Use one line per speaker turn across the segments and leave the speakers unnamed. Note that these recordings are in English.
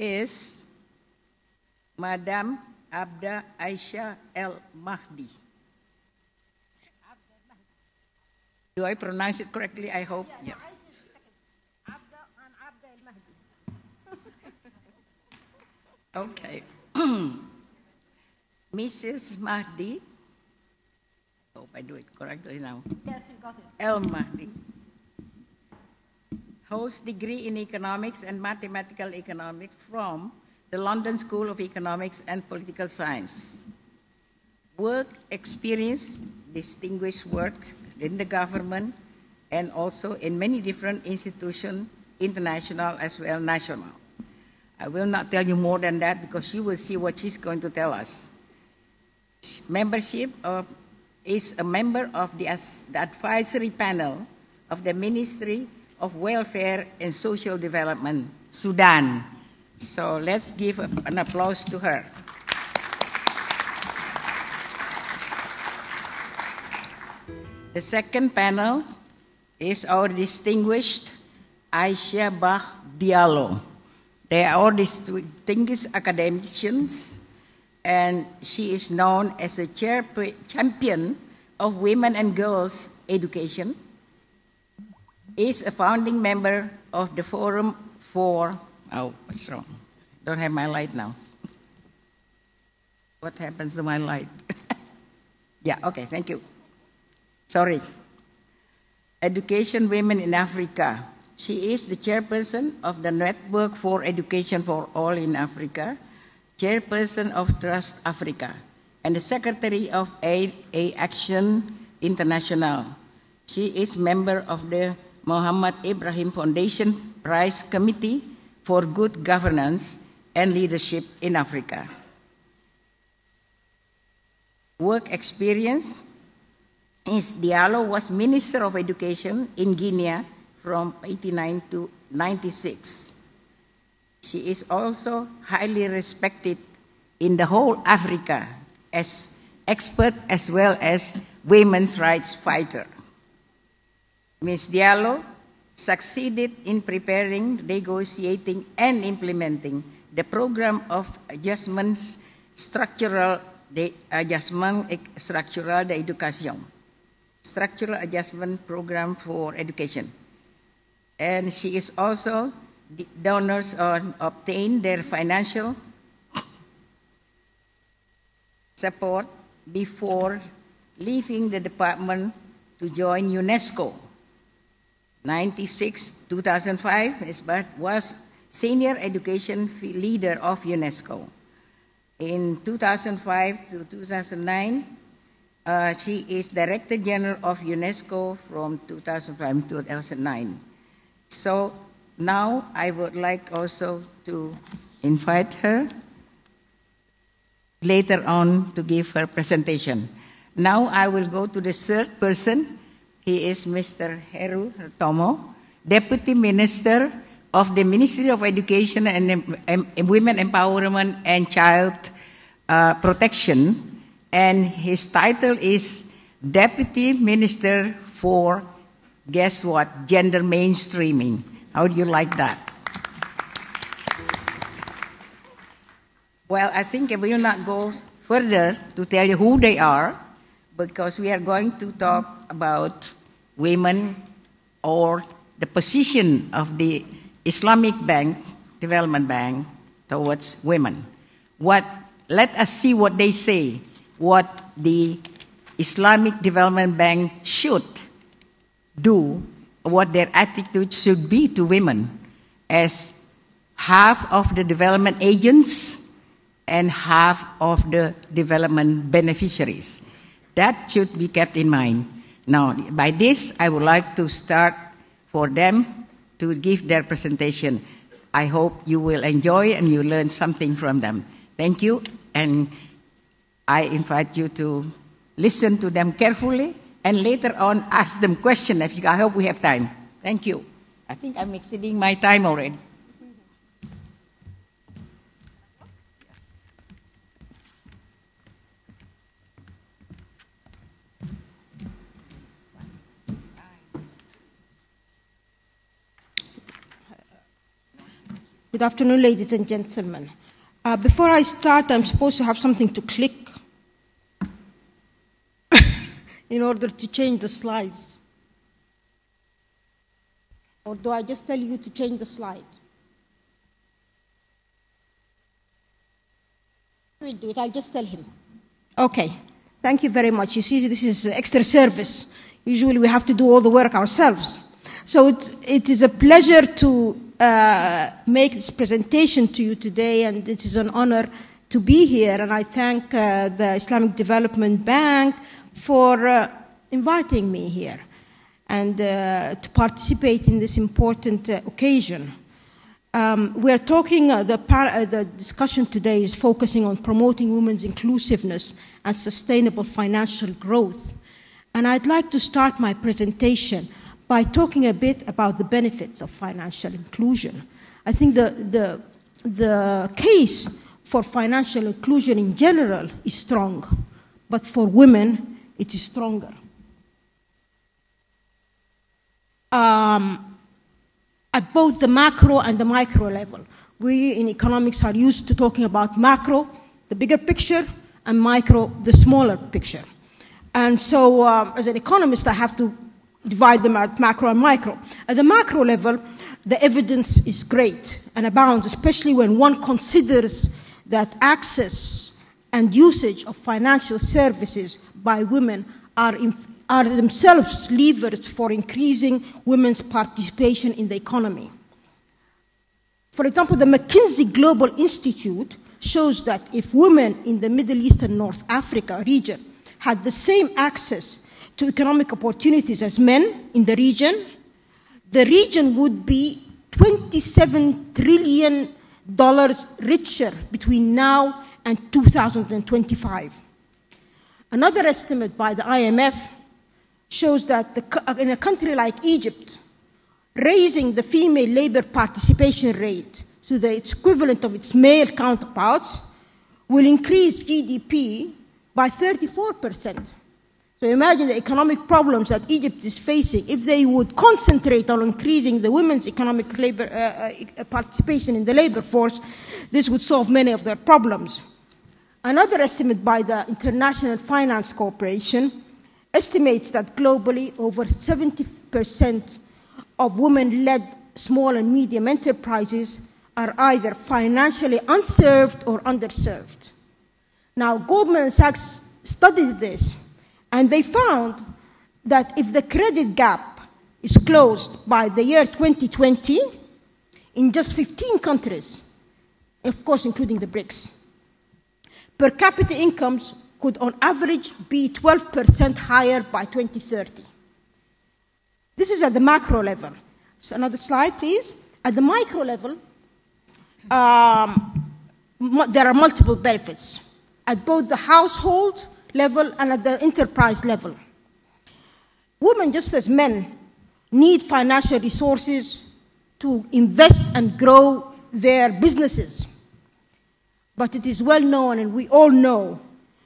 is Madam Abda Aisha El Mahdi. Do I pronounce it correctly? I hope.
Yeah.
Yes.
Abda El Mahdi.
Okay. Mrs. Mahdi, hope I do it correctly now.
Yes, you got it.
El Mahdi holds degree in economics and mathematical economics from the London School of Economics and Political Science. Work experience, distinguished work in the government and also in many different institutions, international as well national. I will not tell you more than that because you will see what she's going to tell us. Is a member of the advisory panel of the Ministry of Welfare and Social Development, Sudan. So let's give an applause to her. The second panel is our distinguished Aisha Bah Diallo. They are all distinguished academicians, and she is known as a champion of women and girls education, is a founding member of the Forum for, oh, what's wrong? Don't have my light now. What happens to my light? Yeah, okay, thank you. Sorry. Education Women in Africa. She is the chairperson of the Network for Education for All in Africa, chairperson of Trust Africa, and the secretary of Aid Action International. She is member of the Muhammad Ibrahim Foundation Prize Committee for Good Governance and Leadership in Africa. Work experience. Ms. Diallo was Minister of Education in Guinea from 1989 to 1996. She is also highly respected in the whole Africa as expert as well as women's rights fighter. Ms. Diallo succeeded in preparing, negotiating, and implementing the program of adjustments structural de education, structural adjustment program for education. And she is also the donors obtain their financial support before leaving the department to join UNESCO. 1996-2005, Isbeth was senior education leader of UNESCO. In 2005 to 2009, she is Director General of UNESCO from 2005 to 2009. So now I would like also to invite her later on to give her presentation. Now I will go to the third person. He is Mr. Heru Tomo, Deputy Minister of the Ministry of Education and Women Empowerment and Child Protection, and his title is Deputy Minister for, guess what, Gender Mainstreaming. How do you like that? Well, I think I will not go further to tell you who they are, because we are going to talk about women or the position of the Islamic Bank, Development Bank, towards women. Let us see what they say, what the Islamic Development Bank should do, what their attitude should be to women as half of the development agents and half of the development beneficiaries. That should be kept in mind. Now, by this, I would like to start for them to give their presentation. I hope you will enjoy and you learn something from them. Thank you, and I invite you to listen to them carefully and later on ask them questions. I hope we have time. Thank you. I think I'm exceeding my time already.
Good afternoon, ladies and gentlemen. Before I start, I'm supposed to have something to click in order to change the slides. Or do I just tell you to change the slide? We'll do it. I'll just tell him. Okay. Thank you very much. You see, this is extra service. Usually we have to do all the work ourselves. So it is a pleasure to make this presentation to you today, and it is an honor to be here. And I thank the Islamic Development Bank for inviting me here and to participate in this important occasion. We are talking, the discussion today is focusing on promoting women's inclusiveness and sustainable financial growth. And I'd like to start my presentation by talking a bit about the benefits of financial inclusion. I think the case for financial inclusion in general is strong, but for women, it is stronger. At both the macro and the micro level. We in economics are used to talking about macro, the bigger picture, and micro, the smaller picture. And so as an economist, I have to divide them at macro and micro. At the macro level, the evidence is great and abounds, especially when one considers that access and usage of financial services by women are themselves levers for increasing women's participation in the economy. For example, the McKinsey Global Institute shows that if women in the Middle East and North Africa region had the same access to economic opportunities as men in the region would be $27 trillion richer between now and 2025. Another estimate by the IMF shows that in a country like Egypt, raising the female labor participation rate to the equivalent of its male counterparts will increase GDP by 34%. So imagine the economic problems that Egypt is facing. If they would concentrate on increasing the women's economic labor participation in the labor force, this would solve many of their problems. Another estimate by the International Finance Corporation estimates that globally over 70% of women-led small and medium enterprises are either financially unserved or underserved. Now, Goldman Sachs studied this, and they found that if the credit gap is closed by the year 2020, in just 15 countries, of course including the BRICS, per capita incomes could on average be 12% higher by 2030. This is at the macro level. So another slide, please. At the micro level, there are multiple benefits at both the household level and at the enterprise level. Women, just as men, need financial resources to invest and grow their businesses. But it is well known, and we all know,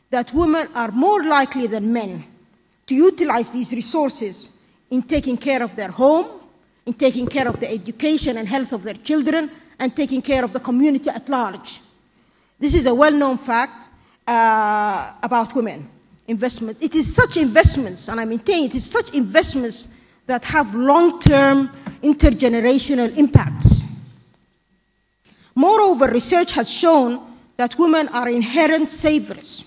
that women are more likely than men to utilize these resources in taking care of their home, in taking care of the education and health of their children, and taking care of the community at large. This is a well-known fact about women investment. It is such investments, and I maintain it is such investments that have long-term intergenerational impacts. Moreover, research has shown that women are inherent savers.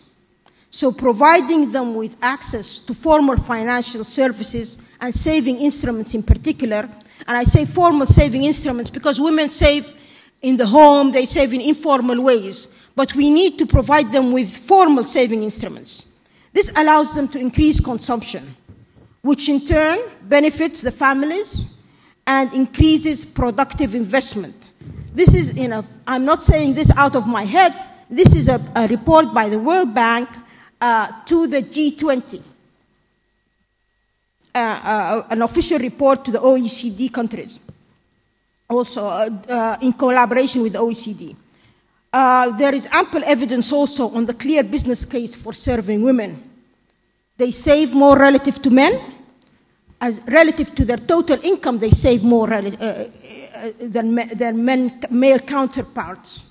So providing them with access to formal financial services and saving instruments in particular, and I say formal saving instruments because women save in the home, they save in informal ways, but we need to provide them with formal saving instruments. This allows them to increase consumption, which in turn benefits the families and increases productive investment. This is, I'm not saying this out of my head, this is a report by the World Bank to the G20, an official report to the OECD countries, also in collaboration with the OECD. There is ample evidence also on the clear business case for serving women. They save more relative to men. As relative to their total income, they save more male counterparts.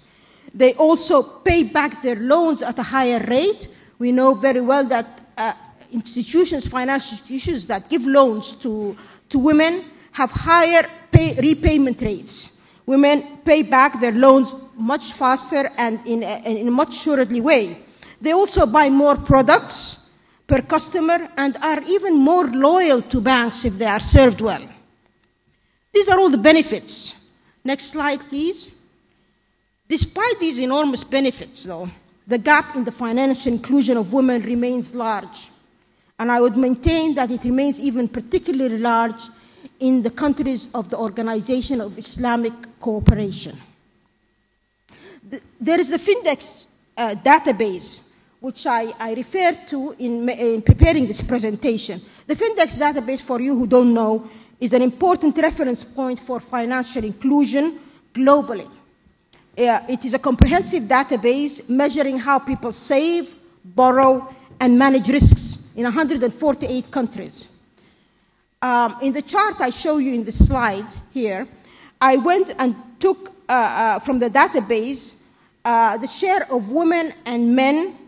They also pay back their loans at a higher rate. We know very well that financial institutions that give loans to women have higher repayment rates. Women pay back their loans much faster and in a much assuredly way. They also buy more products per customer and are even more loyal to banks if they are served well. These are all the benefits. Next slide, please. Despite these enormous benefits, though, the gap in the financial inclusion of women remains large. And I would maintain that it remains even particularly large in the countries of the Organization of Islamic Cooperation. There is the Findex database, which I referred to in preparing this presentation. The Findex database, for you who don't know, is an important reference point for financial inclusion globally. It is a comprehensive database measuring how people save, borrow, and manage risks in 148 countries. In the chart I show you in the slide here, I went and took from the database the share of women and men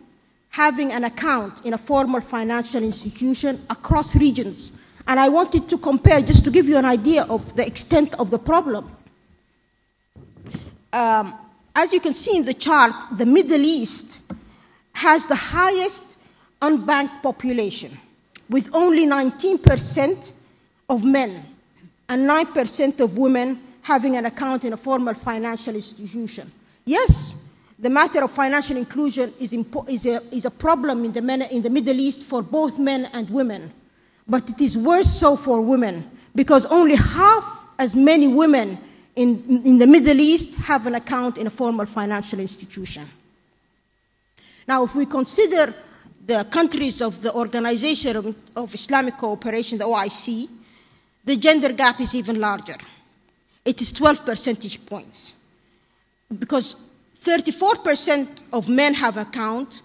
having an account in a formal financial institution across regions. And I wanted to compare, just to give you an idea of the extent of the problem. As you can see in the chart, the Middle East has the highest unbanked population, with only 19% of men and 9% of women having an account in a formal financial institution. Yes, the matter of financial inclusion is a problem in the Middle East for both men and women. But it is worse so for women, because only half as many women in the Middle East have an account in a formal financial institution. Now, if we consider the countries of the Organization of Islamic Cooperation, the OIC, the gender gap is even larger. It is 12 percentage points, because 34% of men have an account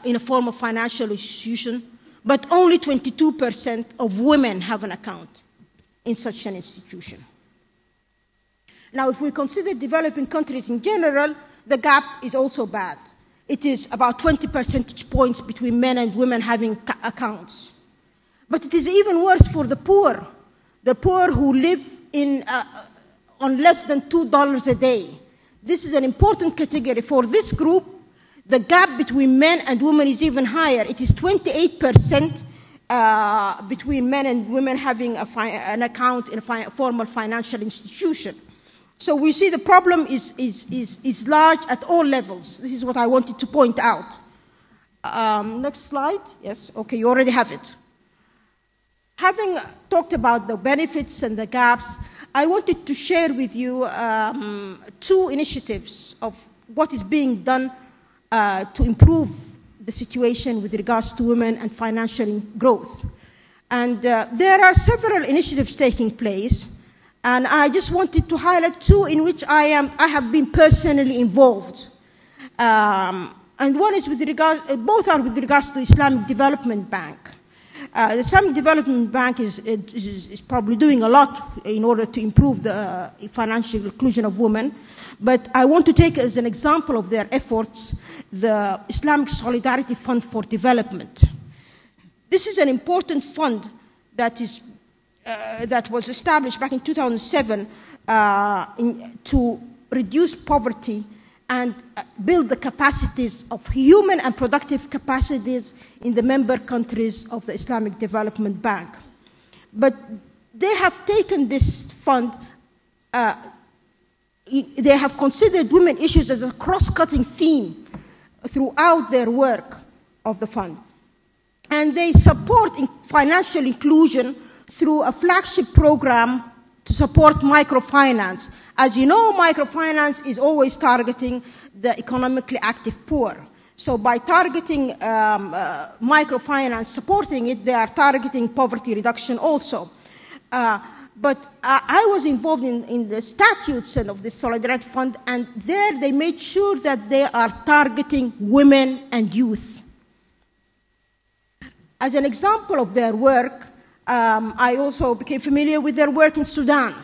in a formal financial institution, but only 22% of women have an account in such an institution. Now, if we consider developing countries in general, the gap is also bad. It is about 20 percentage points between men and women having accounts. But it is even worse for the poor who live on less than $2 a day. This is an important category. For this group, the gap between men and women is even higher. It is 28% between men and women having an account in a formal financial institution. So we see the problem is large at all levels. This is what I wanted to point out. Next slide. Yes, okay, you already have it. Having talked about the benefits and the gaps, I wanted to share with you two initiatives of what is being done to improve the situation with regards to women and financial growth. And there are several initiatives taking place, and I just wanted to highlight two in which I have been personally involved. And one is both are with regards to the Islamic Development Bank. The Islamic Development Bank is probably doing a lot in order to improve the financial inclusion of women. But I want to take as an example of their efforts the Islamic Solidarity Fund for Development. This is an important fund that was established back in 2007 to reduce poverty and build the capacities of human and productive capacities in the member countries of the Islamic Development Bank. But they have taken this fund, they have considered women issues as a cross-cutting theme throughout their work of the fund. And they support financial inclusion through a flagship program to support microfinance. As you know, microfinance is always targeting the economically active poor. So by targeting microfinance, supporting it, they are targeting poverty reduction also. But I was involved in the statutes of the Solidarity Fund, and there they made sure that they are targeting women and youth. As an example of their work, I also became familiar with their work in Sudan.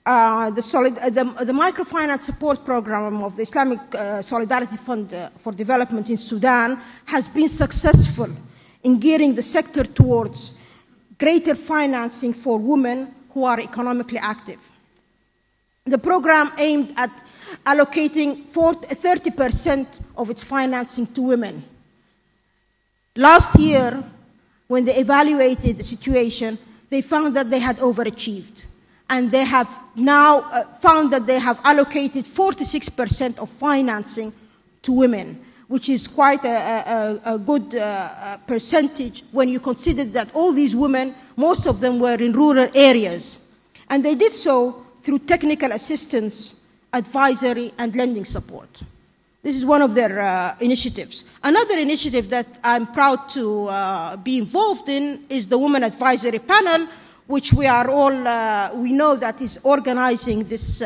The microfinance support program of the Islamic Solidarity Fund for Development in Sudan has been successful in gearing the sector towards greater financing for women who are economically active. The program aimed at allocating 30% of its financing to women. Last year, when they evaluated the situation, they found that they had overachieved. And they have now found that they have allocated 46% of financing to women, which is quite a good percentage when you consider that all these women, most of them were in rural areas. And they did so through technical assistance, advisory, and lending support. This is one of their initiatives. Another initiative that I'm proud to be involved in is the Women Advisory Panel, which we are all, we know that is organizing this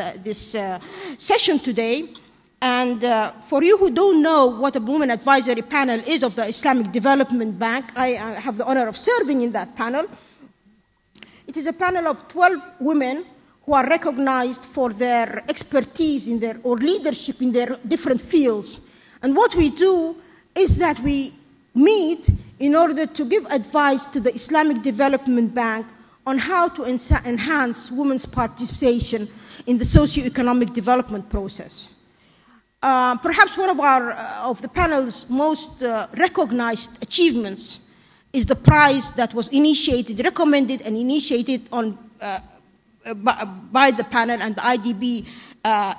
session today. And for you who don't know what a Women Advisory Panel is of the Islamic Development Bank, I have the honor of serving in that panel. It is a panel of 12 women who are recognized for their expertise in their, or leadership in their different fields. And what we do is that we meet in order to give advice to the Islamic Development Bank on how to enhance women's participation in the socio-economic development process. Perhaps one of the panel's most recognized achievements is the prize that was recommended and initiated on by the panel, and the IDB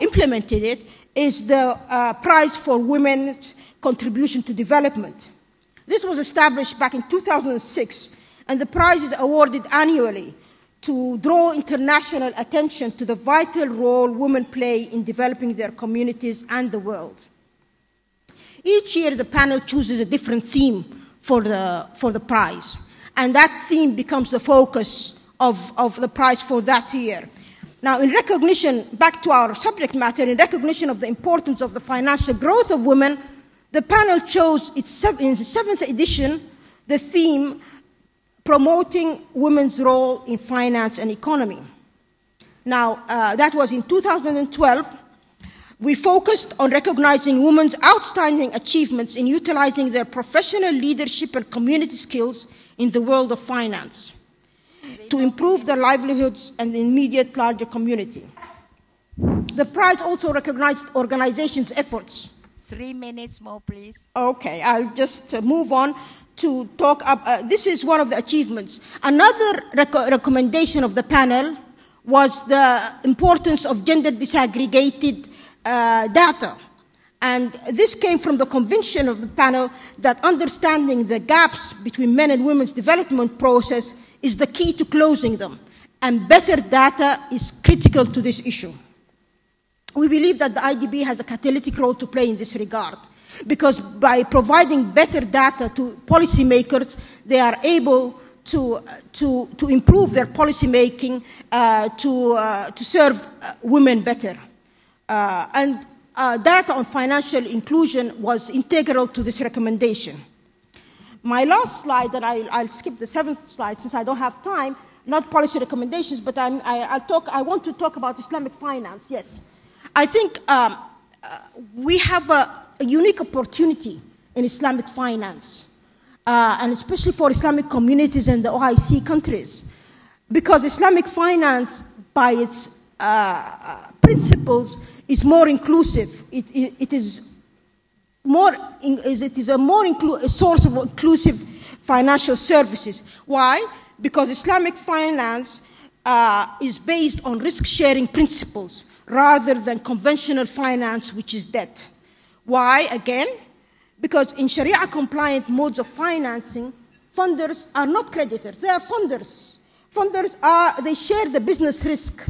implemented it, is the Prize for Women's Contribution to Development. This was established back in 2006, and the prize is awarded annually to draw international attention to the vital role women play in developing their communities and the world. Each year, the panel chooses a different theme for the prize, and that theme becomes the focus of the prize for that year. Now, in recognition, back to our subject matter, in recognition of the importance of the financial growth of women, the panel chose in its 7th edition the theme, Promoting Women's Role in Finance and Economy. Now, that was in 2012. We focused on recognizing women's outstanding achievements in utilizing their professional leadership and community skills in the world of finance to improve their livelihoods and the immediate larger community. The prize also recognized organizations' efforts.
3 minutes more, please.
Okay, I'll just move on to talk about, this is one of the achievements. Another recommendation of the panel was the importance of gender disaggregated data. And this came from the conviction of the panel that understanding the gaps between men and women's development process is the key to closing them, and better data is critical to this issue. We believe that the IDB has a catalytic role to play in this regard, because by providing better data to policymakers, they are able to improve their policymaking to serve women better. Data on financial inclusion was integral to this recommendation. My last slide, and I'll skip the 7th slide since I don't have time, not policy recommendations, but I want to talk about Islamic finance, yes. I think we have a unique opportunity in Islamic finance, and especially for Islamic communities in the OIC countries, because Islamic finance, by its principles, is more inclusive. It is a source of inclusive financial services. Why? Because Islamic finance is based on risk-sharing principles rather than conventional finance, which is debt. Why? Again, because in Sharia-compliant modes of financing, funders are not creditors. They are funders. Funders they share the business risk.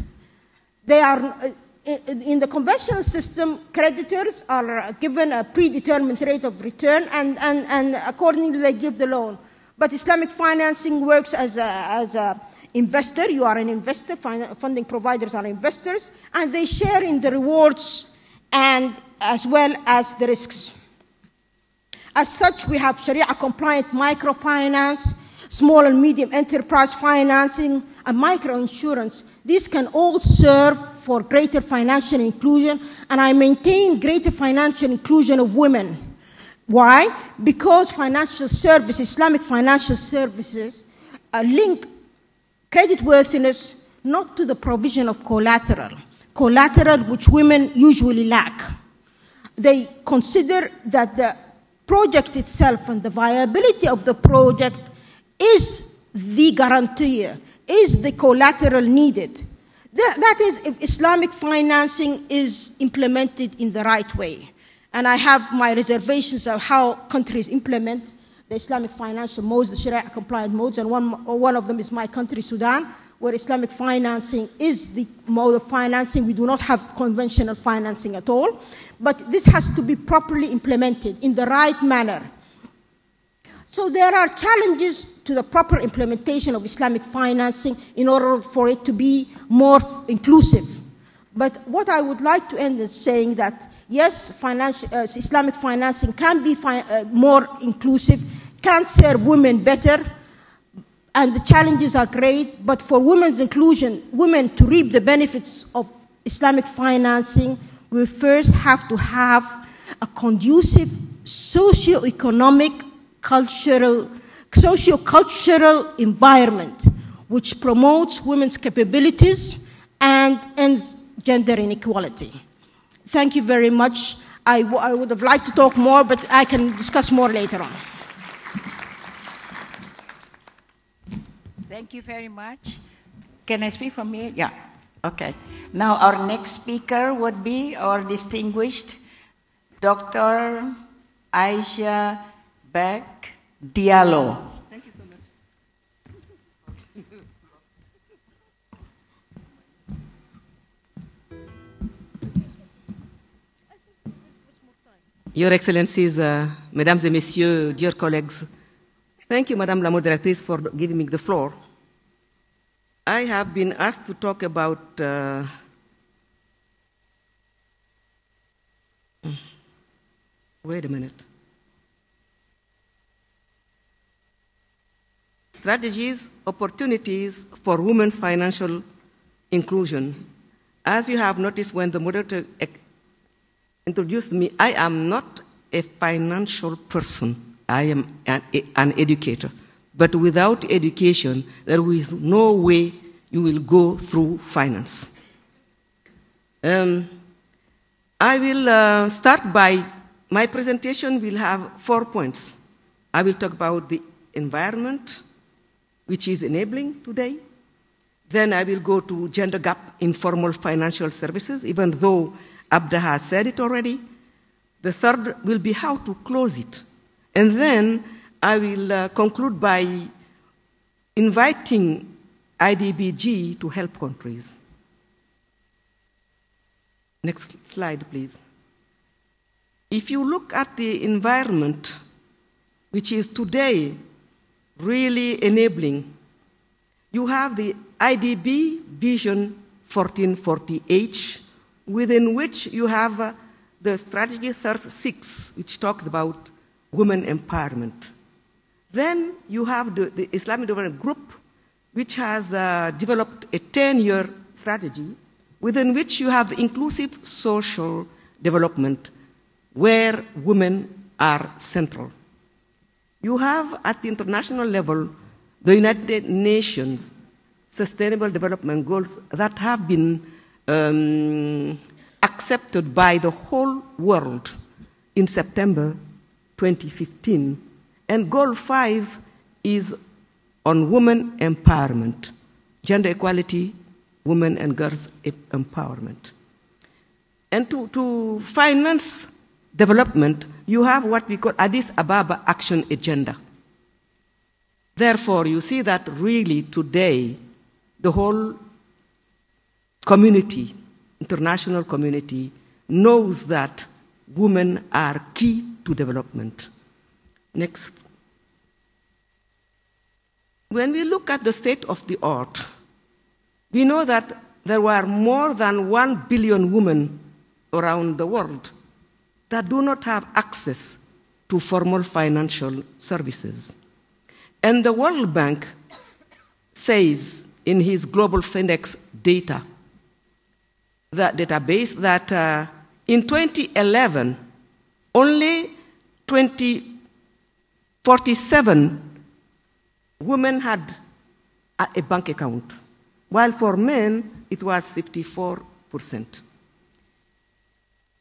They are in the conventional system, creditors are given a predetermined rate of return, and accordingly they give the loan. But Islamic financing works as a investor. You are an investor, funding providers are investors, and they share in the rewards and as well as the risks. As such, we have Sharia-compliant microfinance, small and medium enterprise financing, and microinsurance, these can all serve for greater financial inclusion, and I maintain greater financial inclusion of women. Why? Because financial services, Islamic financial services, link creditworthiness not to the provision of collateral which women usually lack. They consider that the project itself and the viability of the project is the guarantee, is the collateral needed. That is, if Islamic financing is implemented in the right way. And I have my reservations of how countries implement the Islamic financial modes, the Sharia-compliant modes, and one of them is my country, Sudan, where Islamic financing is the mode of financing. We do not have conventional financing at all. But this has to be properly implemented in the right manner. So there are challenges to the proper implementation of Islamic financing in order for it to be more inclusive. But what I would like to end is saying that, yes, Islamic financing can be more inclusive, can serve women better, and the challenges are great, but for women's inclusion, women to reap the benefits of Islamic financing, we first have to have a conducive socio-economic, socio-cultural environment which promotes women's capabilities and ends gender inequality. Thank you very much. I would have liked to talk more, but I can discuss more later on.
Thank you very much. Can I speak from here? Yeah. Okay. Now our next speaker would be our distinguished Dr. Aisha Beck Diallo.
Thank you so much. Your Excellencies, Mesdames et Messieurs, dear colleagues, thank you, Madame la Moderatrice, for giving me the floor. I have been asked to talk about wait a minute. Strategies, opportunities for women's financial inclusion. As you have noticed when the moderator introduced me, I am not a financial person. I am an educator. But without education, there is no way you will go through finance. I will start by, my presentation will have 4 points. I will talk about the environment, which is enabling today. Then I will go to gender gap in formal financial services, even though Abda has said it already. The third will be how to close it. And then I will conclude by inviting IDBG to help countries. Next slide, please. If you look at the environment, which is today really enabling, you have the IDB Vision 1440H, within which you have the Strategy 36, which talks about women empowerment. Then you have the Islamic Development Group, which has developed a 10-year strategy, within which you have inclusive social development, where women are central. You have, at the international level, the United Nations Sustainable Development Goals that have been accepted by the whole world in September 2015. And Goal 5 is on women empowerment, gender equality, women and girls empowerment. And to finance development, you have what we call Addis Ababa Action Agenda. Therefore, you see that really today, the whole community, international community, knows that women are key to development. Next. When we look at the state of the art, we know that there were more than 1 billion women around the world that do not have access to formal financial services. And the World Bank says in his Global Findex data, that database, that in 2011, only 47 women had a bank account, while for men it was 54%.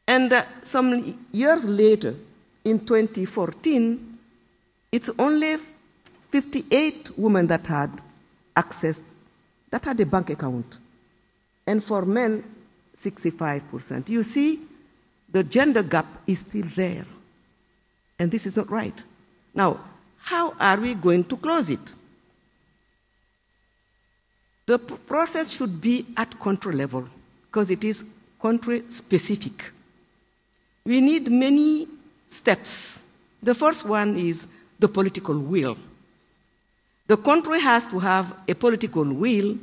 And some years later, in 2014, it's only 58 women that had access, that had a bank account. And for men, 65%. You see, the gender gap is still there. And this is not right. Now, how are we going to close it? The process should be at country level, because it is country specific. We need many steps. The first one is the political will. The country has to have a political will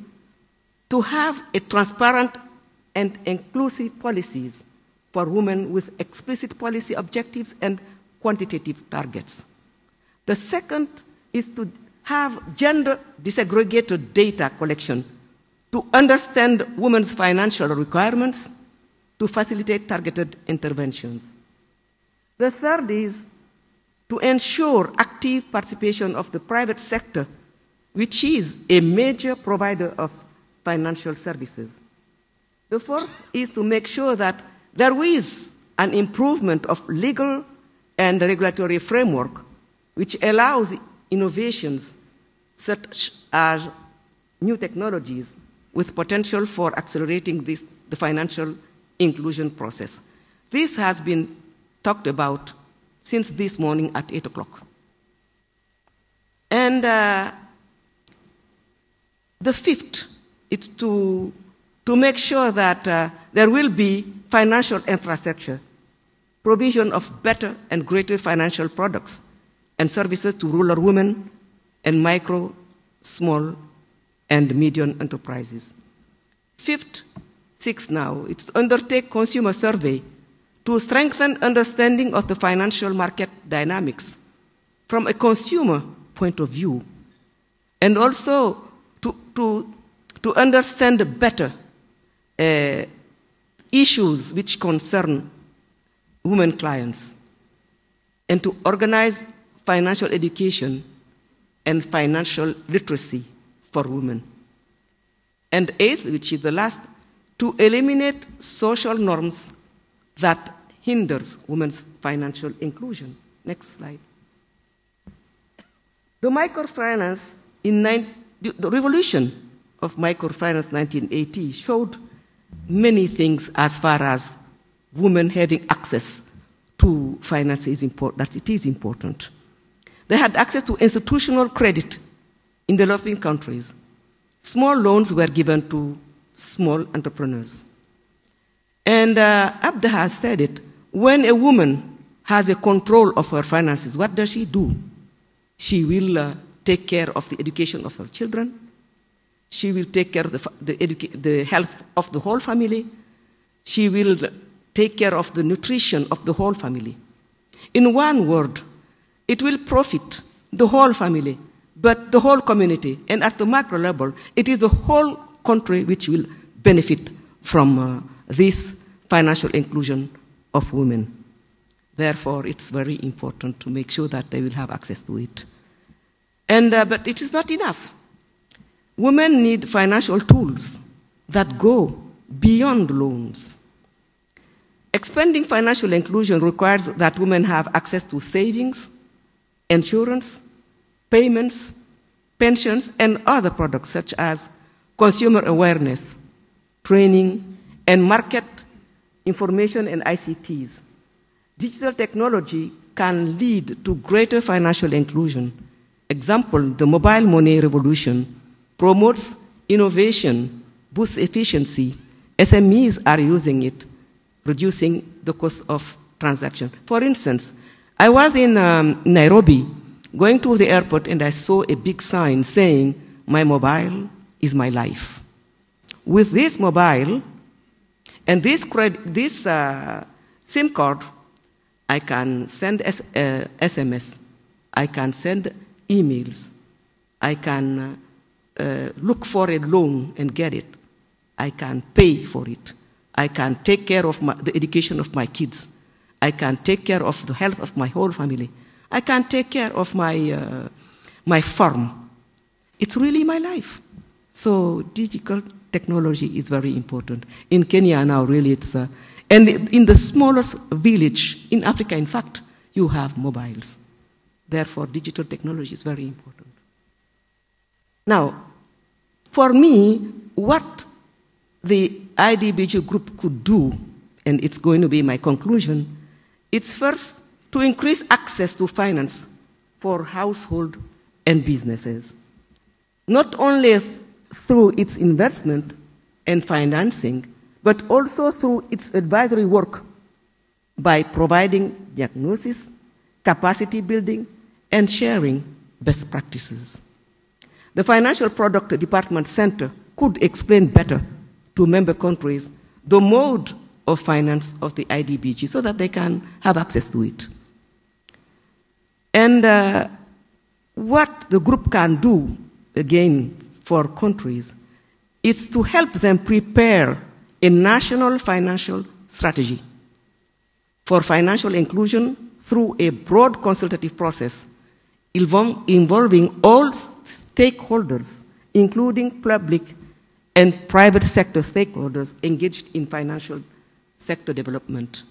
to have a transparent and inclusive policies for women with explicit policy objectives and quantitative targets. The second is to have gender disaggregated data collection to understand women's financial requirements, to facilitate targeted interventions. The third is to ensure active participation of the private sector, which is a major provider of financial services. The fourth is to make sure that there is an improvement of legal and regulatory framework which allows innovations such as new technologies with potential for accelerating the financial inclusion process. This has been talked about since this morning at 8 o'clock. And the fifth is to make sure that there will be financial infrastructure, provision of better and greater financial products and services to rural women and micro, small, and medium enterprises. Sixth now, it's to undertake consumer survey to strengthen understanding of the financial market dynamics from a consumer point of view, and also to understand better issues which concern women clients, and to organize financial education and financial literacy for women. And eighth, which is the last, to eliminate social norms that hinders women's financial inclusion. Next slide. The microfinance the revolution of microfinance 1980 showed many things as far as women having access to finance that it is important. They had access to institutional credit in developing countries. Small loans were given to small entrepreneurs. And Abda has said it, when a woman has a control of her finances, what does she do? She will take care of the education of her children. She will take care of the health of the whole family. She will take care of the nutrition of the whole family. In one word, it will profit the whole family, but the whole community. And at the macro level, it is the whole country which will benefit from this financial inclusion of women. Therefore, it's very important to make sure that they will have access to it. And, but it is not enough. Women need financial tools that go beyond loans. Expanding financial inclusion requires that women have access to savings, insurance, payments, pensions, and other products such as consumer awareness, training, and market information and ICTs. Digital technology can lead to greater financial inclusion. Example, the mobile money revolution promotes innovation, boosts efficiency. SMEs are using it, reducing the cost of transaction. For instance, I was in Nairobi going to the airport and I saw a big sign saying, "My mobile is my life." With this mobile and this SIM card, I can send SMS, I can send emails, I can look for a loan and get it. I can pay for it. I can take care of the education of my kids. I can take care of the health of my whole family. I can take care of my farm. It's really my life. So digital technology is very important. In Kenya now, really, it's... and in the smallest village in Africa, in fact, you have mobiles. Therefore, digital technology is very important. Now, for me, what the IDBG group could do, and it's going to be my conclusion, it's first to increase access to finance for household and businesses, not only through its investment and financing, but also through its advisory work by providing diagnosis, capacity building, and sharing best practices. The Financial Product Department Center could explain better to member countries the mode of finance of the IDBG so that they can have access to it. And what the group can do, again, for countries is to help them prepare a national financial strategy for financial inclusion through a broad consultative process involving all stakeholders, including public and private sector stakeholders engaged in financial sector development.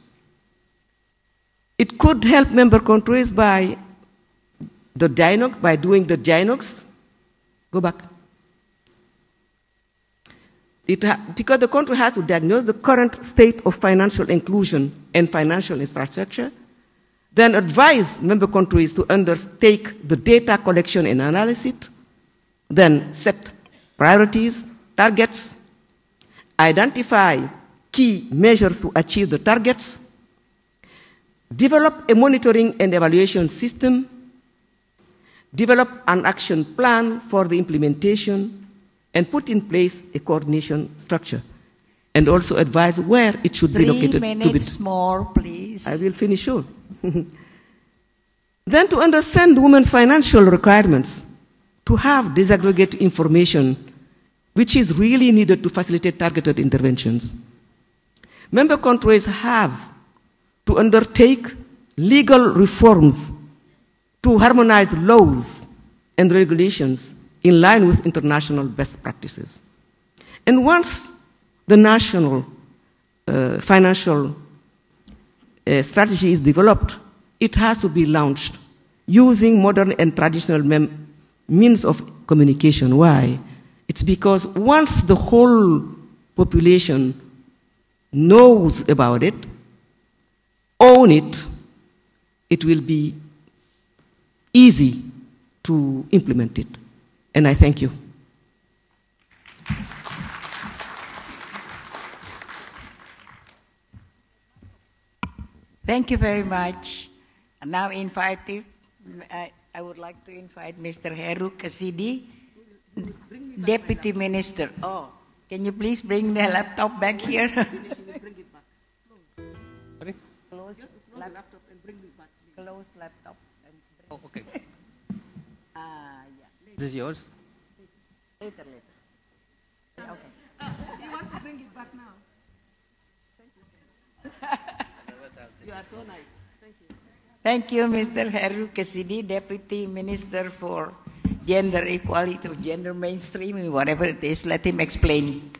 It could help member countries by doing the diagnosis. Go back. Because the country has to diagnose the current state of financial inclusion and financial infrastructure, then advise member countries to undertake the data collection and analysis, then set priorities, targets, identify key measures to achieve the targets, develop a monitoring and evaluation system, develop an action plan for the implementation, and put in place a coordination structure, and also advise where it should be located.
3 minutes more, please.
I will finish soon. Then to understand women's financial requirements, to have disaggregate information, which is really needed to facilitate targeted interventions. Member countries have to undertake legal reforms to harmonize laws and regulations in line with international best practices. And once the national financial strategy is developed, it has to be launched using modern and traditional means of communication. Why? It's because once the whole population knows about it, own it, it will be easy to implement it. And I thank you.
Thank you very much. And now I would like to invite Mr. Heru Kasidi, Deputy Minister. Oh, can you please bring the laptop back here? Close laptop and bring it back. Close laptop.
Oh, okay.
Yeah.
This is yours?
Later. Okay.
He wants to bring it back now. Thank you. You are so nice. Thank you.
Thank you, Mr. Heru Kasidi, Deputy Minister for Gender Equality or Gender Mainstreaming, whatever it is. Let him explain.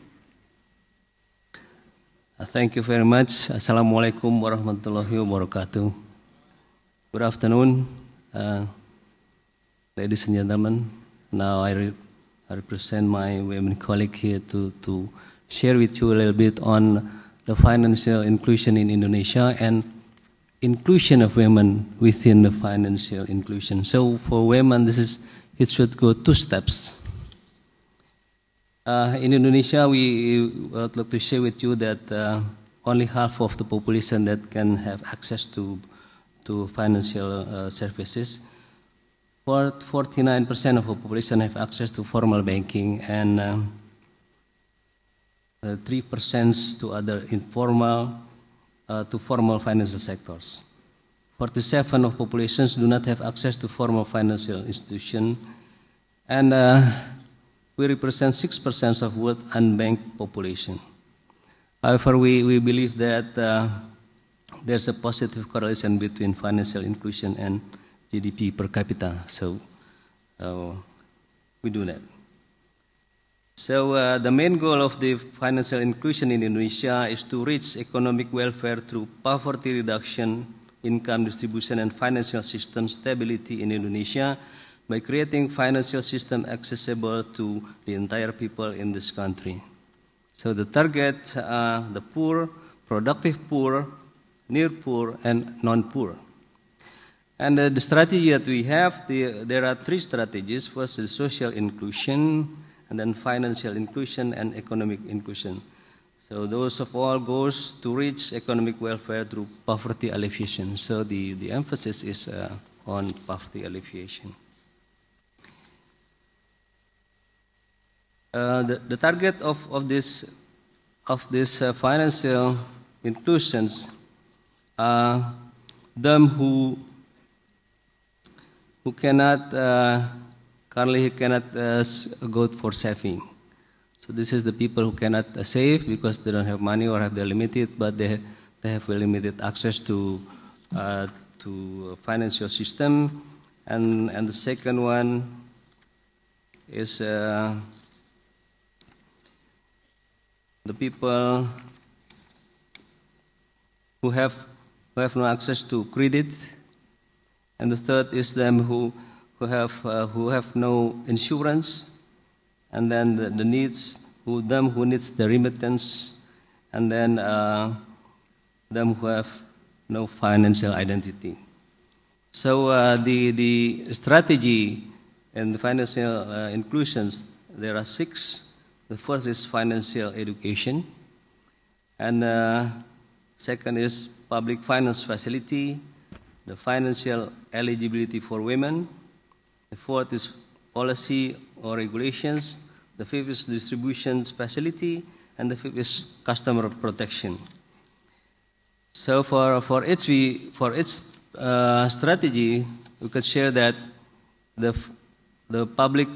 Thank you very much. Assalamualaikum warahmatullahi wabarakatuh. Good afternoon, ladies and gentlemen. Now I represent my women colleague here to share with you a little bit on the financial inclusion in Indonesia and inclusion of women within the financial inclusion. So for women, it should go 2 steps. In Indonesia, we would like to share with you that only half of the population that can have access to financial services. 49% of the population have access to formal banking, and 3% to other informal to formal financial sectors. 47% of populations do not have access to formal financial institutions, and we represent 6% of world unbanked population. However, we believe that there's a positive correlation between financial inclusion and GDP per capita, so we do that. So the main goal of the financial inclusion in Indonesia is to reach economic welfare through poverty reduction, income distribution, and financial system stability in Indonesia by creating financial system accessible to the entire people in this country. So the target are the poor, productive poor, near poor, and non-poor. And the strategy that we have, there are three strategies. First is social inclusion, and then financial inclusion and economic inclusion. So those of all goes to reach economic welfare through poverty alleviation. So the emphasis is on poverty alleviation. The target of this financial inclusions are them who cannot currently cannot go for saving. So this is the people who cannot save because they don't have money or have their limited, but they have limited access to financial system. And the second one is the people who have no access to credit, and the third is them who have no insurance, and then the needs who needs the remittance, and then them who have no financial identity. So the strategy and the financial inclusions, there are 6. The first is financial education, and second is public finance facility, the financial eligibility for women. The fourth is policy or regulations. The fifth is distribution facility, and the fifth is customer protection. So for each strategy, we could share that the public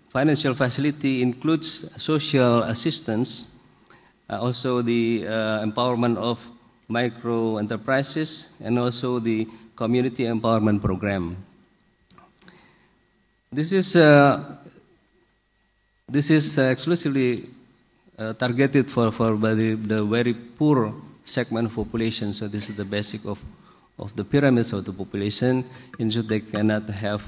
financial facility includes social assistance, also the empowerment of micro enterprises, and also the community empowerment program. This is exclusively targeted for the very poor segment of population. So this is the basic of the pyramids of the population, in which they cannot have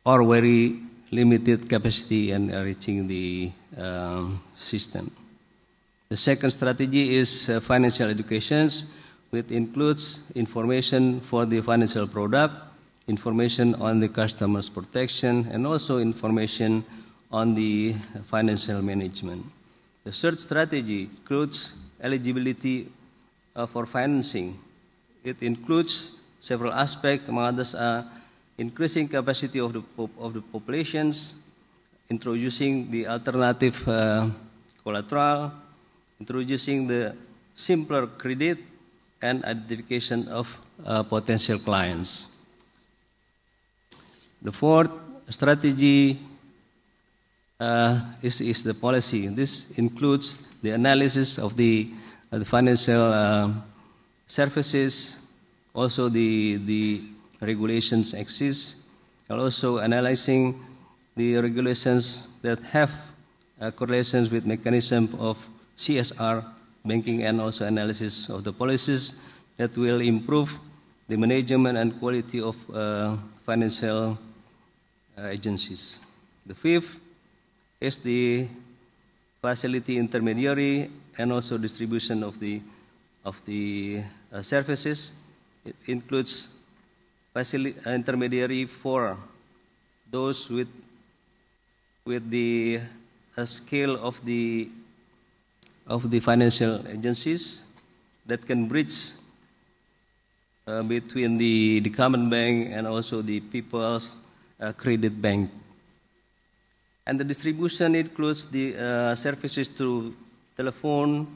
or very limited capacity in reaching the system. The second strategy is financial education, which includes information for the financial product, information on the customer's protection, and also information on the financial management. The third strategy includes eligibility for financing. It includes several aspects, among others are increasing capacity of the populations, introducing the alternative collateral, introducing the simpler credit, and identification of potential clients. The fourth strategy is the policy. This includes the analysis of the financial services, also the regulations exist, and also analyzing the regulations that have correlations with mechanism of CSR banking, and also analysis of the policies that will improve the management and quality of financial agencies. The fifth is the facility intermediary and also distribution of the services. It includes intermediary for those with the scale of the financial agencies that can bridge between the common bank and also the people's credit bank. And the distribution includes the services through telephone,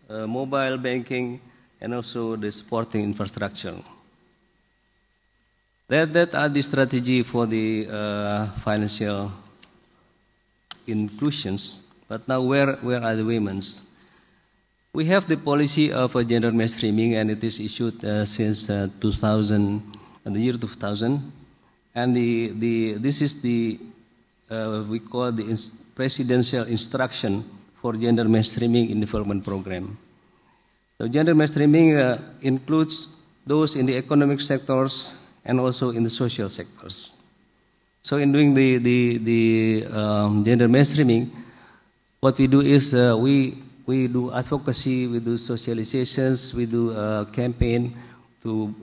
mobile banking, and also the supporting infrastructure. That are the strategy for the financial inclusions. But now, where are the women's? We have the policy of gender mainstreaming, and it is issued since 2000, the year 2000. And this is the we call the presidential instruction for gender mainstreaming in development program. So gender mainstreaming includes those in the economic sectors and also in the social sectors. So in doing the gender mainstreaming, what we do is we do advocacy, we do socializations, we do a campaign to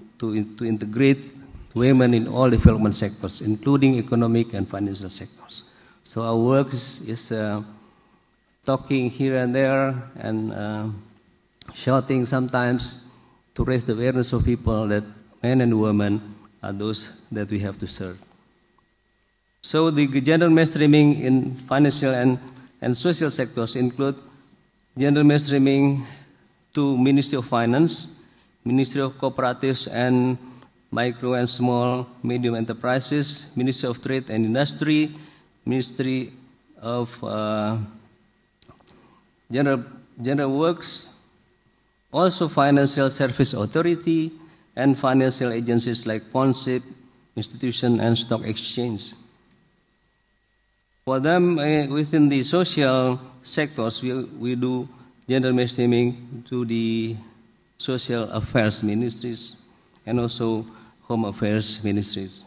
integrate women in all development sectors, including economic and financial sectors. So our work is talking here and there and shouting sometimes to raise the awareness of people that men and women are those that we have to serve. So the gender mainstreaming in financial and social sectors include gender mainstreaming to Ministry of Finance, Ministry of Cooperatives and Micro and Small Medium Enterprises, Ministry of Trade and Industry, Ministry of General Works, also Financial Service Authority, and financial agencies like Pawnshop, Institution, and Stock Exchange. For them, within the social sectors, we do gender mainstreaming to the social affairs ministries and also home affairs ministries.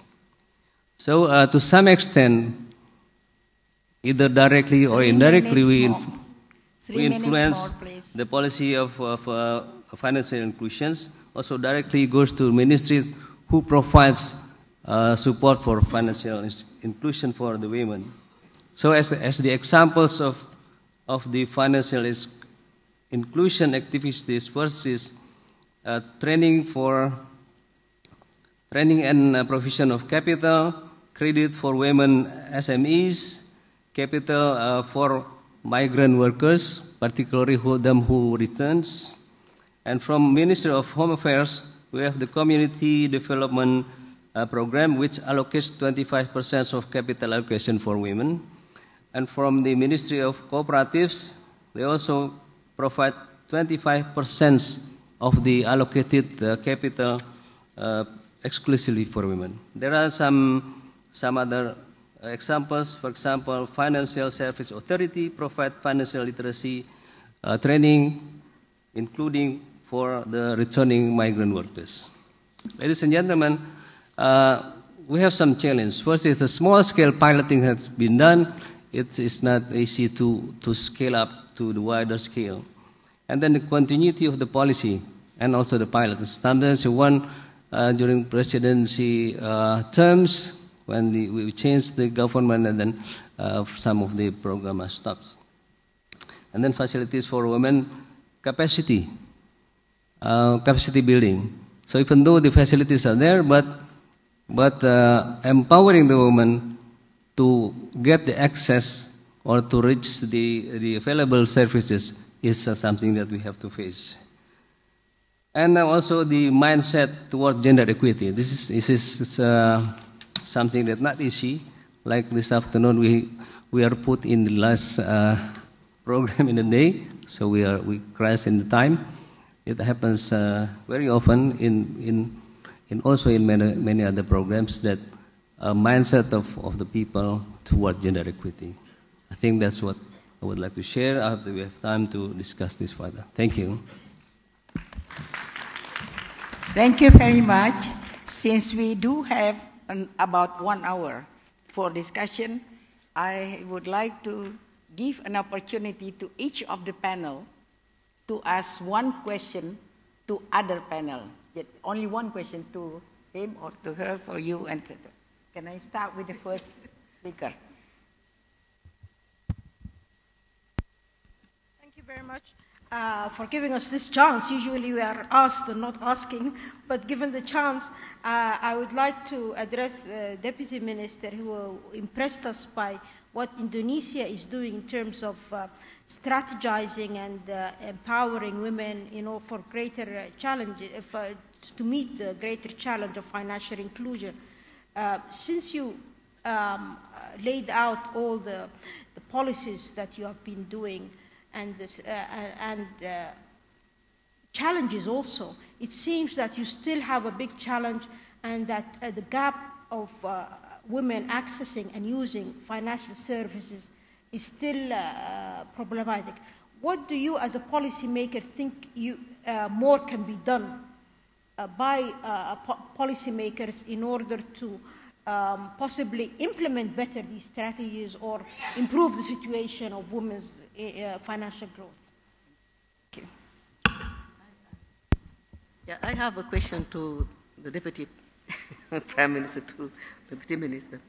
So to some extent, either directly or indirectly, we influence the policy of financial inclusions. Also directly goes to ministries who provides support for financial inclusion for the women. So as the examples of the financial inclusion activities, first is training and provision of capital, credit for women SMEs, capital for migrant workers, particularly them who returns. And from Ministry of Home Affairs, we have the Community Development Program, which allocates 25% of capital allocation for women. And from the Ministry of Cooperatives, they also provide 25% of the allocated capital exclusively for women. There are some other examples. For example, Financial Service Authority provide financial literacy training, including for the returning migrant workers. Ladies and gentlemen, we have some challenge. First is the small-scale piloting has been done. It is not easy to scale up to the wider scale. And then the continuity of the policy and also the pilot. Sometimes one during presidency terms when we changed the government and then some of the program stops. And then facilities for women, capacity building. So even though the facilities are there, but empowering the woman to get the access or to reach the available services is something that we have to face. And also the mindset toward gender equity. This is something that's not easy. Like this afternoon, we are put in the last program in the day, so we crash in the time. It happens very often in also in many other programs that mindset of the people toward gender equity. I think that's what I would like to share after we have time to discuss this further. Thank you.
Thank you very much. Since we do have about 1 hour for discussion, I would like to give an opportunity to each of the panel to ask one question to other panel. Yet only one question to him or to her, for you, etc. Can I start with the first speaker?
Thank you very much for giving us this chance. Usually we are asked and not asking, but given the chance, I would like to address the Deputy Minister who impressed us by what Indonesia is doing in terms of strategizing and empowering women, for greater challenges, to meet the greater challenge of financial inclusion. Since you laid out all the the policies that you have been doing and challenges also. It seems that you still have a big challenge, and that the gap of women accessing and using financial services is still problematic. What do you, as a policymaker, think more can be done by policymakers in order to possibly implement better these strategies or improve the situation of women's financial growth? Thank you.
Yeah, I have a question to the Deputy Prime Minister, to the Deputy Minister.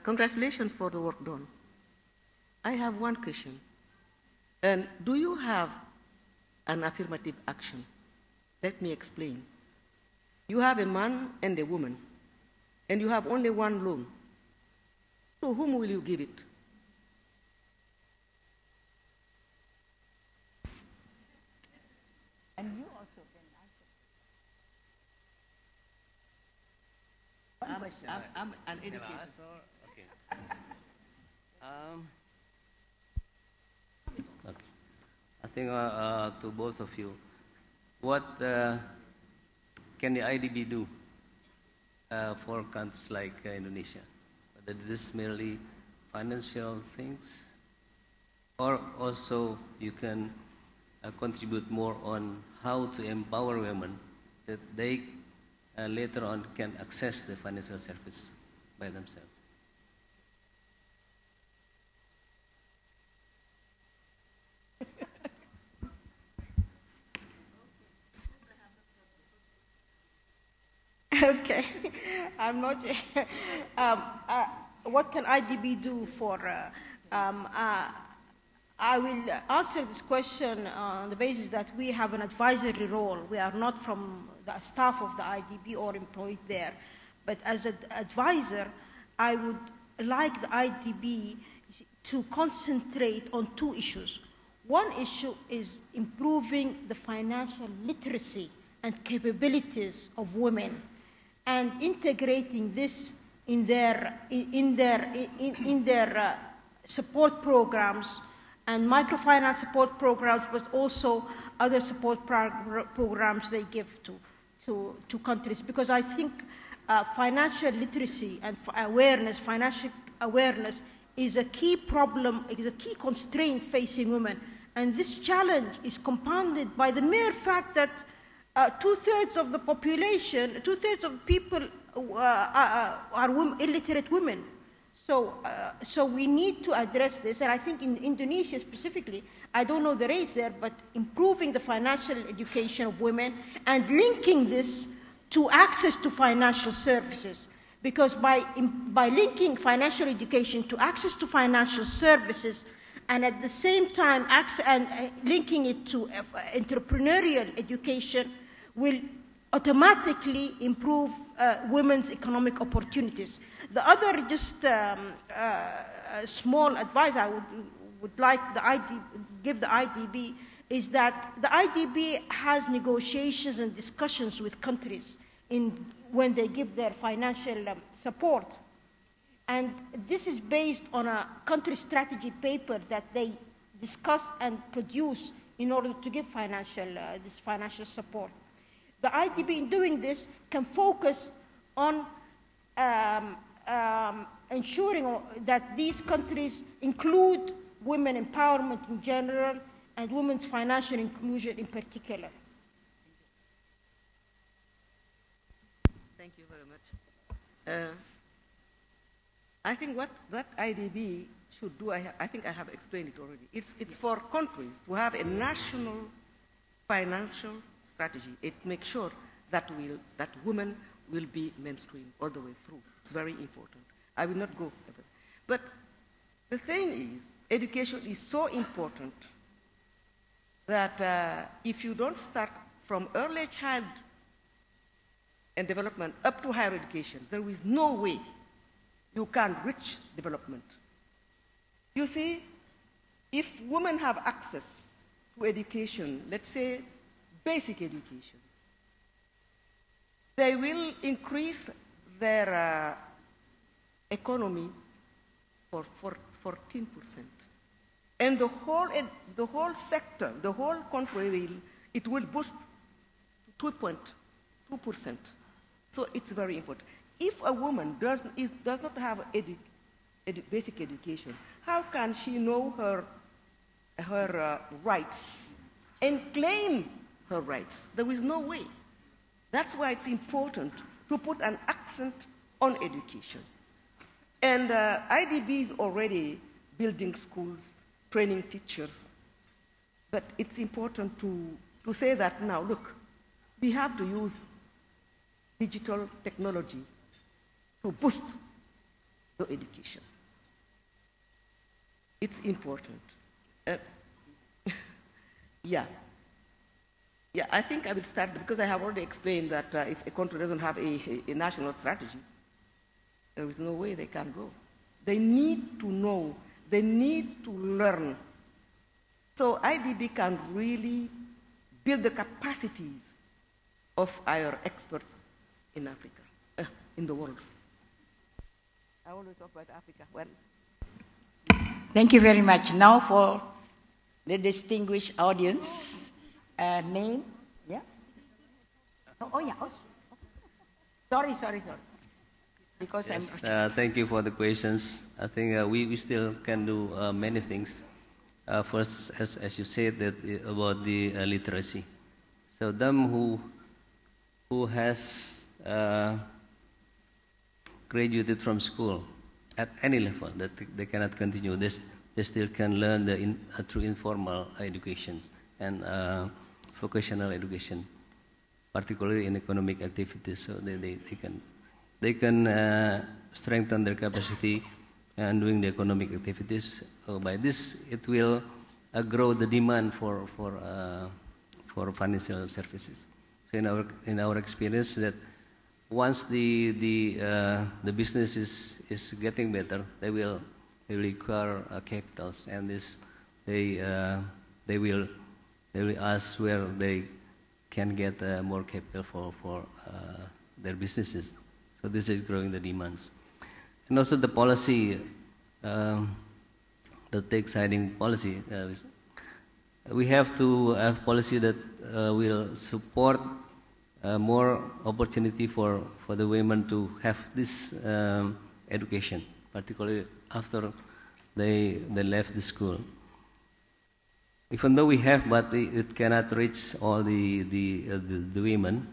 Congratulations for the work done. I have one question. And do you have an affirmative action? Let me explain. You have a man and a woman, and you have only one loan. To whom will you give it?
And you also can answer.
I'm an educator.
Okay. Okay. I think to both of you, what can the IDB do for countries like Indonesia? Whether this is merely financial things, or also you can contribute more on how to empower women that they later on can access the financial service by themselves.
Okay, I'm not. What can IDB do for? I will answer this question on the basis that we have an advisory role. We are not from the staff of the IDB or employed there, but as an advisor, I would like the IDB to concentrate on two issues. One issue is improving the financial literacy and capabilities of women, and integrating this in their support programs and microfinance support programs, but also other support programs they give to countries. Because I think financial literacy and financial awareness is a key problem, is a key constraint facing women. And this challenge is compounded by the mere fact that two-thirds of the population, two-thirds of people are illiterate women. So we need to address this, and I think in Indonesia specifically, I don't know the rates there, but improving the financial education of women and linking this to access to financial services. Because by linking financial education to access to financial services, and at the same time linking it to entrepreneurial education, will automatically improve women's economic opportunities. The other small advice I would like give the IDB is that the IDB has negotiations and discussions with countries when they give their financial support. And this is based on a country strategy paper that they discuss and produce in order to give this financial support. The IDB, in doing this, can focus on ensuring that these countries include women empowerment in general and women's financial inclusion in particular.
Thank you very much. I think what IDB should do, I think I have explained it already. It's for countries to have a national financial strategy. It makes sure that women will be mainstream all the way through. It's very important. I will not go further. But the thing is, education is so important that if you don't start from early child and development up to higher education, there is no way you can reach development. You see, if women have access to education, let's say basic education, they will increase their economy for 14%. And the whole sector, the whole country, it will boost 2.2%. So it's very important. If a woman does not have basic education, how can she know her rights and claim her rights? There is no way. That's why it's important to put an accent on education. And IDB is already building schools, training teachers. But it's important to say that now, look, we have to use digital technology to boost the education. It's important. Yeah, I think I will start because I have already explained that if a country doesn't have a national strategy, there is no way they can go. They need to know, they need to learn. So IDB can really build the capacities of our experts in Africa, in the world. I want to talk about Africa. Well,
thank you very much. Now for the distinguished audience, name, yeah? Oh yeah. Oh. Sorry. Because
yes, thank you for the questions. I think we still can do many things. First, as you said, that about the literacy. So them who has graduated from school at any level, that they cannot continue. They still can learn through informal education and vocational education, particularly in economic activities. So they can strengthen their capacity and doing the economic activities. By this, it will grow the demand for financial services. So in our experience, that once the business is getting better, they will require capitals, and they will ask where they can get more capital for their businesses. So this is growing the demands. And also the policy, the tax-hiding policy. We have to have policy that will support more opportunity for the women to have this education, particularly after they left the school. Even though we have, but it cannot reach all the women.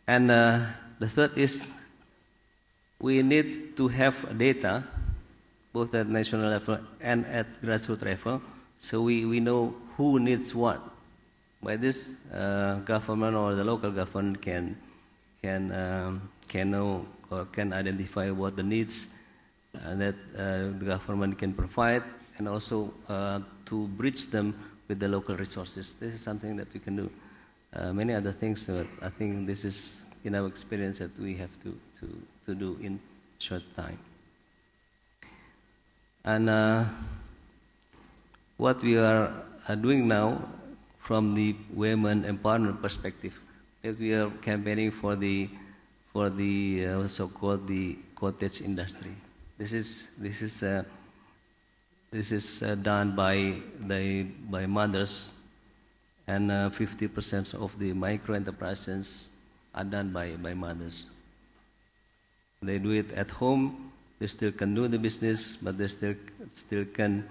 And the third is we need to have data, both at national level and at grassroots level, so we know who needs what. By this, government or the local government can know or can identify what the needs that the government can provide, and also to bridge them with the local resources. This is something that we can do. Many other things, but I think this is in our experience that we have to do in short time. And what we are doing now from the women empowerment perspective, that we are campaigning for the so-called the cottage industry. This is done by mothers, and 50% of the micro enterprises are done by mothers. They do it at home. They still can do the business, but they still can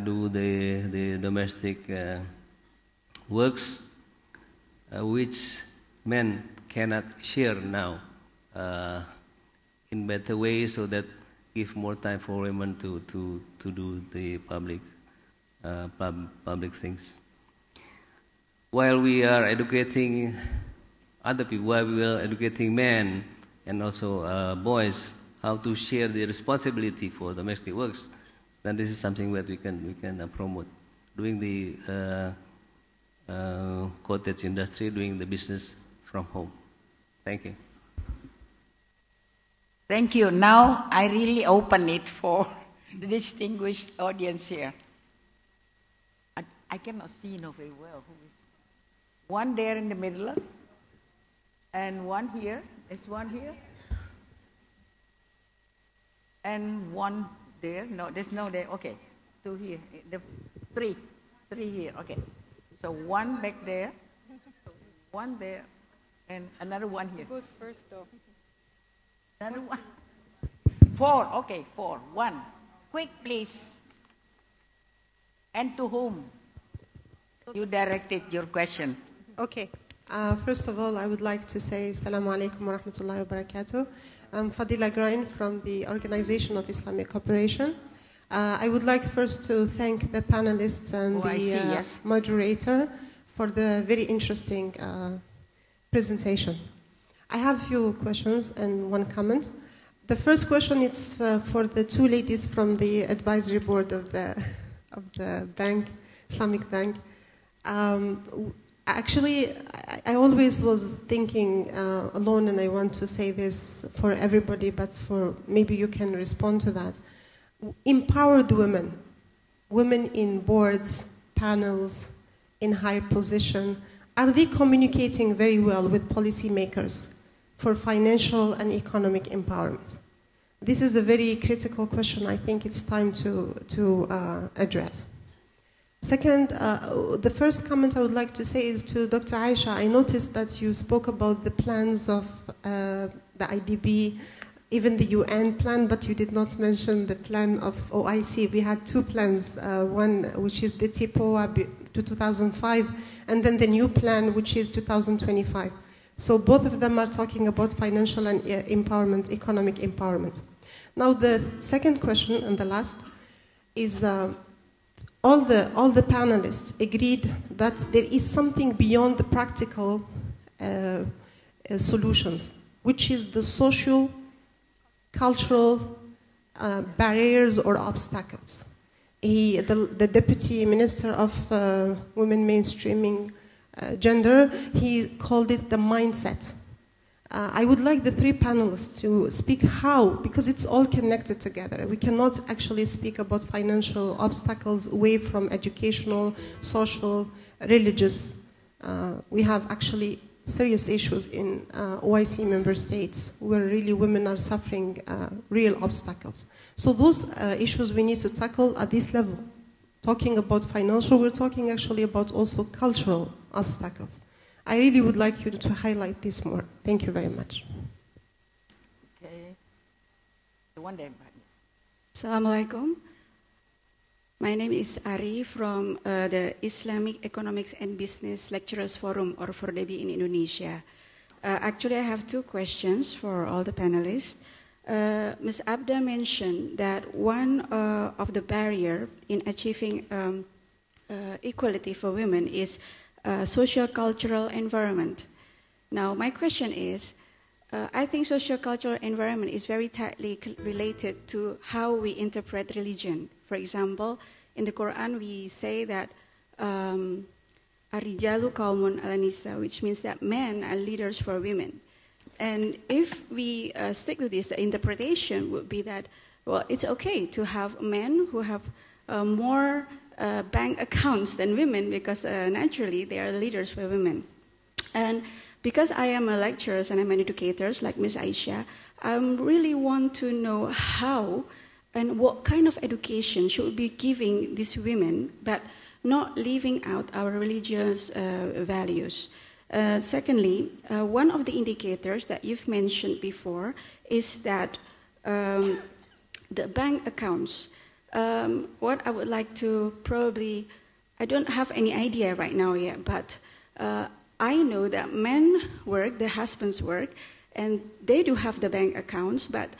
do the domestic works, which men cannot share now in better ways, so that give more time for women to do the public things. While we are educating other people, while we are educating men and also boys how to share the responsibility for domestic works, then this is something that we can promote, doing the cottage industry, doing the business from home. Thank you.
Thank you. Now I really open it for the distinguished audience here. I cannot see very well who is. One there in the middle, and one here. Is one here? And one there? No, there's no there. Okay, two here. The three here. Okay. So one back there, one there, and another one here.
Who's first though?
Another one. Four. Okay, four. One. Quick, please. And to whom? You directed your question.
Okay. First of all, I would like to say Assalamu alaikum wa rahmatullahi wa barakatuh. I'm Fadila Grain from the Organization of Islamic Cooperation. I would like first to thank the panelists and moderator for the very interesting presentations. I have a few questions and one comment. The first question is for the two ladies from the advisory board of the bank, Islamic Bank. Actually, I always was thinking alone, and I want to say this for everybody, but for maybe you can respond to that. Empowered women, women in boards, panels, in high position, are they communicating very well with policymakers for financial and economic empowerment? This is a very critical question. I think it's time to address. Second, the first comment I would like to say is to Dr. Aisha. I noticed that you spoke about the plans of the IDB, even the UN plan, but you did not mention the plan of OIC. We had two plans, one which is the TIPOA to 2005, and then the new plan, which is 2025. So both of them are talking about financial and empowerment, economic empowerment. Now the second question, and the last, is all the panelists agreed that there is something beyond the practical solutions, which is the social, cultural barriers or obstacles. The Deputy Minister of Women Mainstreaming Gender, he called it the mindset. I would like the three panelists to speak how, because it's all connected together. We cannot actually speak about financial obstacles away from educational, social, religious. We have actually serious issues in OIC member states where really women are suffering real obstacles. So those issues we need to tackle at this level. Talking about financial, we're talking actually about also cultural obstacles. I really would like you to highlight this more. Thank you very much.
Okay. The one there.
Assalamualaikum. My name is Ari from the Islamic Economics and Business Lecturers Forum, or FORDEBI in Indonesia. Actually, I have two questions for all the panelists. Ms. Abda mentioned that one of the barriers in achieving equality for women is socio-cultural environment. Now, my question is, I think socio-cultural environment is very tightly related to how we interpret religion. For example, in the Quran, we say that Ar-rijalu qawmun ala nisa, which means that men are leaders for women. And if we stick to this, the interpretation would be that, well, it's okay to have men who have more bank accounts than women because naturally they are leaders for women. And because I am a lecturer and I'm an educator like Ms. Aisha, I really want to know how and what kind of education should we be giving these women, but not leaving out our religious values. Secondly, one of the indicators that you've mentioned before is that the bank accounts. What I would like to probably, I don't have any idea right now yet, but I know that men work, their husbands work, and they do have the bank accounts, but